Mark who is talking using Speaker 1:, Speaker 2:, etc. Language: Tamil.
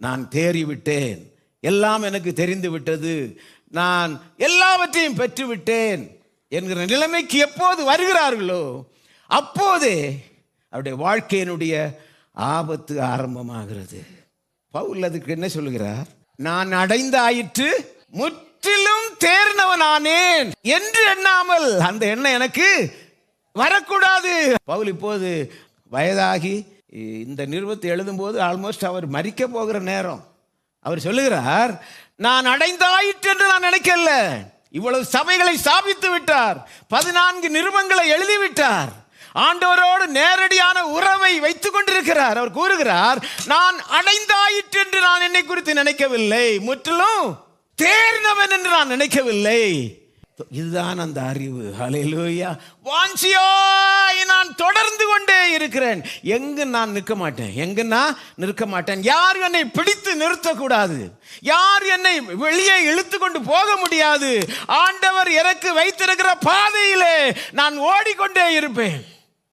Speaker 1: நான் தேறிவிட்டேன், எல்லாம் எனக்கு தெரிந்து விட்டது, நான் எல்லாவற்றையும் பெற்றுவிட்டேன் என்கிற நிலைமைக்கு எப்போது வருகிறார்களோ அப்போதே அவருடைய வாழ்க்கையினுடைய ஆபத்து ஆரம்பமாகிறது. பவுல் அதுக்கு என்ன சொல்லுகிறார்? நான் அடைந்தாயிற்று, முற்றிலும் தேர்ந்தவனானேன் என்று எண்ணாமல் அந்த எண்ணம் எனக்கு வரக்கூடாது. பவுல் இப்போது வயதாகி இந்த நிருபத்தை எழுதும் போது ஆல்மோஸ்ட் அவர் மரிக்க போகிற நேரம். அவர் சொல்லுகிறார், நான் அடைந்தாயிற்று என்று நான் நினைக்கல. இவ்வளவு சபைகளை ஸ்தாபித்து விட்டார், 14 நிருபங்களை எழுதிவிட்டார், ஆண்டவரோடு நேரடியான உறவை வைத்துக் கொண்டிருக்கிறார். அவர் கூறுகிறார், நான் அடைந்தாயிற்று என்று நான் என்னை குறித்து நினைக்கவில்லை, முற்றிலும் தேர்ந்தவன் என்று நான் நினைக்கவில்லை. இதுதான் அந்த அறிவு. ஹல்லேலூயா. வாஞ்சியாய் நான் தொடர்ந்து கொண்டே இருக்கிறேன். எங்கு நான் நிற்க மாட்டேன், எங்கு நான் நிற்க மாட்டேன். யார் என்னை பிடித்து நிறுத்தக்கூடாது, யார் என்னை வெளியே இழுத்து கொண்டு போக முடியாது. ஆண்டவர் எனக்கு வைத்திருக்கிற பாதையிலே நான் ஓடிக்கொண்டே இருப்பேன்.